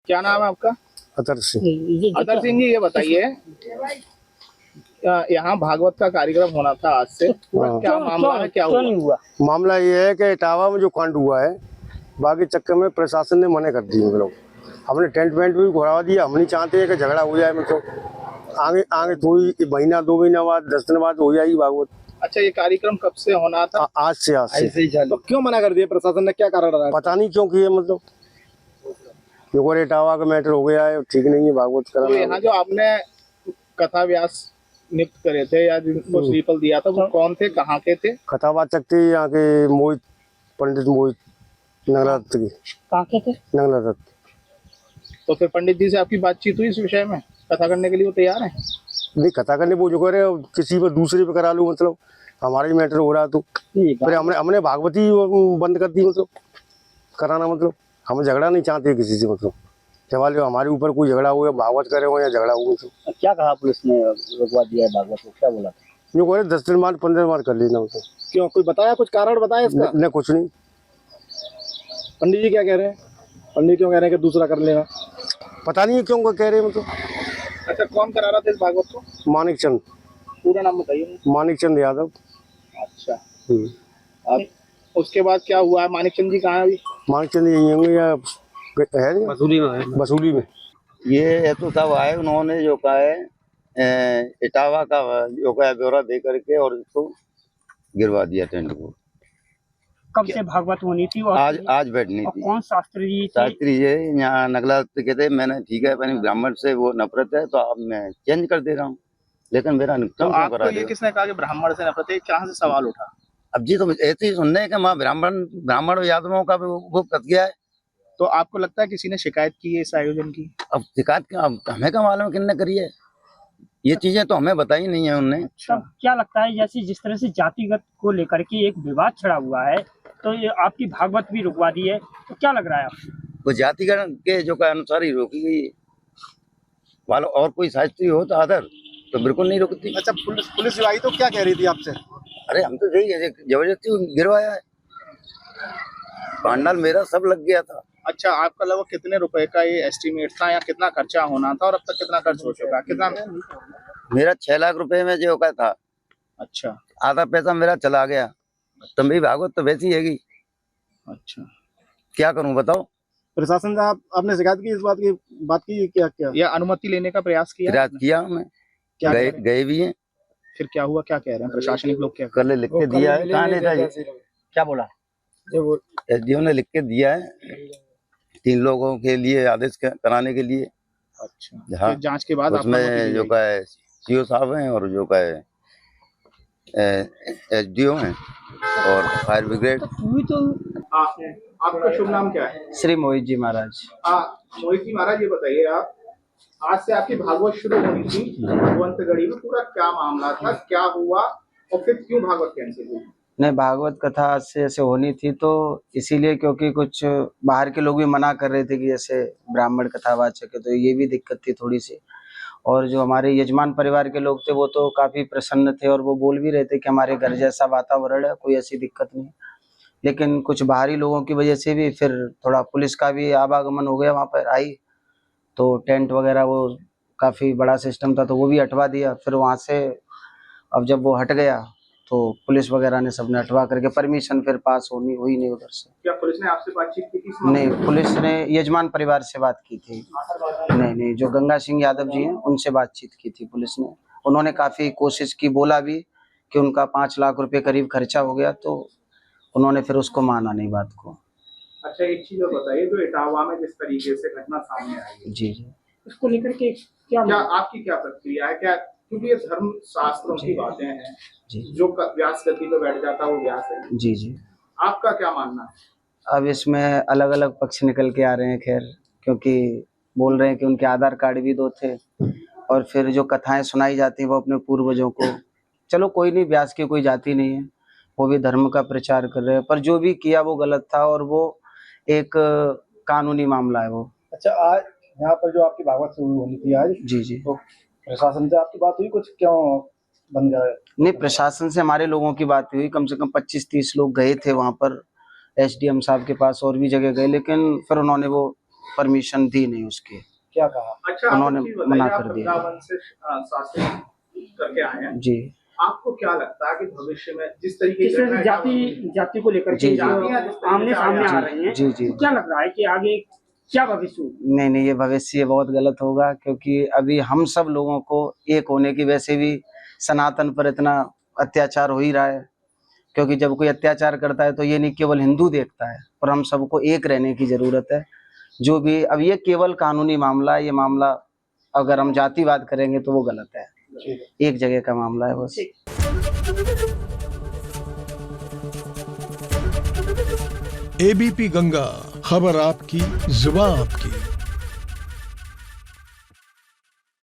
क्या नाम है आपका? अतर सिंह। अतर सिंह जी, ये बताइए यहाँ भागवत का कार्यक्रम होना था आज से, क्या मामला है, क्या हुआ? मामला ये है कि इटावा में जो कांड हुआ है, बाकी चक्कर में प्रशासन ने मना कर दी। हम लोग हमने टेंट वेंट भी घुरा दिया। हम नहीं चाहते कि झगड़ा हो जाए, मतलब आगे आगे थोड़ी महीना 2 महीना बाद 10 दिन बाद हो जाएगी भागवत। अच्छा, ये कार्यक्रम कब से होना था? आज से। तो क्यों मना कर दिया प्रशासन ने, क्या कारण रहा? पता नहीं क्यों किए, मतलब क्योंकि इटावा का मैटर हो गया है, ठीक नहीं है भागवत तो कराना। यहाँ जो आपने कथा व्यास नियुक्त करे थे या जिनको श्रीफल दिया था, वो कौन थे, कहाँ के थे? कथावाचक थे यहाँ के मोहित, पंडित मोहित नगलदत्त की। कहाँ के थे? नगलदत्त। तो फिर पंडित जी से आपकी बातचीत हुई इस विषय में? कथा करने के लिए वो तैयार है? नहीं, कथा करने वो जो करे किसी पर दूसरे पे करा लूँ, मतलब हमारा ही मैटर हो रहा है तो फिर हमने भागवती बंद कर दी, मतलब कराना। मतलब हम झगड़ा नहीं चाहते किसी से, मतलब सवाल हमारे ऊपर कोई झगड़ा हो या भागवत करे हो या झगड़ा हो। तो क्या कहा पुलिस ने, रुकवा दिया है भागवत को, क्या बोला? जो करे 10 दिन बाद 15 दिन बाद कर लेना। मतलब क्यों, कोई बताया, कुछ कारण बताया इसका? न कुछ नहीं। पंडित जी क्या कह रहे हैं? पंडित क्यों कह रहे हैं कि दूसरा कर लेना? पता नहीं क्यों कह रहे हैं, मतलब। अच्छा, कौन करा रहा था इस भागवत को? मानिक चंद। पूरा नाम बताइए। मानिक चंद यादव। अच्छा, अब उसके बाद क्या हुआ? मानिक चंद जी कहाँ है अभी? मानिक चंद यही होंगे या है बसूली में। ये तो तब आए उन्होंने जो कहा है इटावा का जो कहा ब्यौरा दे करके और इसको गिरवा दिया टेंट को। कब से भागवत होनी थी? और आज बैठनी थी। कौन शास्त्री जी थे? शास्त्री जी यहाँ नगला कहते, मैंने ठीक है, मैंने ब्राह्मण से वो नफरत है तो अब मैं चेंज कर दे रहा हूँ, लेकिन मेरा नुकसान क्यों करा ये किसने कहा कि ब्राह्मण से नफरत है? कहाँ से सवाल उठा? अब जी तो ऐसे ही सुनने कि माँ ब्राह्मण यादवों का वो कत गया है। तो आपको लगता है किसी ने शिकायत की है इस आयोजन की? अब शिकायत क्या, अब हमें क्या मालूम किसने करी है, ये चीजें तो हमें बताई नहीं है उनने। तब क्या लगता है, जैसे जिस तरह से जातिगत को लेकर के एक विवाद छिड़ा हुआ है, तो ये आपकी भागवत भी रुकवा दी है, तो क्या लग रहा है आपको? वो जातिगत के जो का अनुसार ही रोकी गई है। वालो और कोई शास्त्री हो तो आदर तो बिल्कुल नहीं रुकती। अच्छा, पुलिस आई तो क्या कह रही थी आपसे? अरे हम तो यही जबरदस्ती गिरवाया है, पांडाल मेरा सब लग गया था। अच्छा, आपका लगभग कितने रुपए का ये एस्टिमेट था या कितना खर्चा होना था और अब तक कितना खर्च हो चुका? कितना? मेरा 6 लाख रुपए में जो का था। अच्छा, आधा पैसा मेरा चला गया। तुम भी भागवत तो वैसी हैगी। अच्छा, क्या करूं बताओ? प्रशासन से आपने शिकायत की, इस बात की क्या या अनुमति लेने का प्रयास किया? प्रयास किया मैं, गए भी हैं। फिर क्या हुआ, क्या कह रहे हैं प्रशासनिक लोग? क्या कल लिख के दिया है, कहाँ नहीं था जी? क्या बोला? एसडीओ ने लिख के दिया है 3 लोगों के लिए आदेश कराने के लिए। अच्छा, हाँ, जांच के बाद उसमें जो का है सीओ साहब हैं और जो का है एसडीओ हैं और फायर ब्रिगेड। आपका शुभ नाम क्या है? श्री मोहित जी महाराज। मोहित जी महाराज, ये बताइए, आप आज से आपकी भागवत शुरू होनी थी भगवंतगढ़ी में, पूरा क्या मामला था, क्या हुआ और फिर क्यों भागवत कैंसिल हुई? नहीं, भागवत कथा आज से ऐसे होनी थी तो इसीलिए, क्योंकि कुछ बाहर के लोग भी मना कर रहे थे कि जैसे ब्राह्मण कथावाचक है, तो ये भी दिक्कत थी थोड़ी सी। और जो हमारे यजमान परिवार के लोग थे वो तो काफ़ी प्रसन्न थे और वो बोल भी रहे थे कि हमारे घर जैसा वातावरण है, कोई ऐसी दिक्कत नहीं। लेकिन कुछ बाहरी लोगों की वजह से भी फिर थोड़ा पुलिस का भी आवागमन हो गया, वहाँ पर आई तो टेंट वगैरह वो काफ़ी बड़ा सिस्टम था तो वो भी हटवा दिया। फिर वहाँ से अब जब वो हट गया तो पुलिस वगैरह ने सबने हटवा करके परमिशन फिर पास हुई नहीं उधर से। क्या पुलिस ने आपसे बातचीत की थी? नहीं, पुलिस ने यजमान परिवार से बात की थी। नहीं, जो गंगा सिंह यादव जी हैं उनसे बातचीत की थी पुलिस ने। उन्होंने काफ़ी कोशिश की, बोला भी कि उनका 5 लाख रुपए करीब खर्चा हो गया, तो उन्होंने फिर उसको माना नहीं बात को। अच्छा, एक चीज और बताइए, जो इटावा में जिस तरीके से घटना सामने आई है, जी, उसको लेकर के क्या आपकी क्या प्रतिक्रिया है? क्या, क्योंकि ये धर्म शास्त्रों की बातें हैं, जी, जो व्यास गति पे बैठ जाता है वो व्यास है। जी, आपका क्या मानना है? अब इसमें अलग अलग पक्ष निकल के आ रहे हैं, खैर, क्योंकि बोल रहे हैं कि उनके आधार कार्ड भी 2 थे और फिर जो कथाएं सुनाई जाती हैं वो अपने पूर्वजों को, चलो कोई नहीं, व्यास की कोई जाति नहीं है, वो भी धर्म का प्रचार कर रहे हैं, पर जो भी किया वो गलत था और वो एक कानूनी मामला है वो। अच्छा, आज यहाँ पर जो आपकी भागवत शुरू होनी थी आज, जी, तो प्रशासन से आपकी बात हुई, कुछ क्यों बन गया? नहीं, प्रशासन से हमारे लोगों की बात हुई, कम से कम 25-30 लोग गए थे वहाँ पर एसडीएम साहब के पास, और भी जगह गए, लेकिन फिर उन्होंने वो परमिशन दी नहीं उसकी। क्या कहा? अच्छा, आप उन्होंने एक चीज बताइए, मना आप कर दिया। वृंदावन से शासन करके आए हैं, जी आपको क्या लगता है कि भविष्य में जिस तरीके जिस तरह से घटनाएं जाति को लेकर जी, के जी। आमने सामने आ रही हैं, जी, जी। तो क्या लग रहा है कि आगे क्या भविष्य होगा? नहीं ये भविष्य बहुत गलत होगा, क्योंकि अभी हम सब लोगों को एक होने की, वैसे भी सनातन पर इतना अत्याचार हो ही रहा है, क्योंकि जब कोई अत्याचार करता है तो ये नहीं केवल हिंदू देखता है, पर हम सबको एक रहने की जरूरत है। जो भी अब ये केवल कानूनी मामला है, ये मामला अगर हम जातिवाद करेंगे तो वो गलत है, एक जगह का मामला है बस। एबीपी गंगा, खबर आपकी, जुबान आपकी।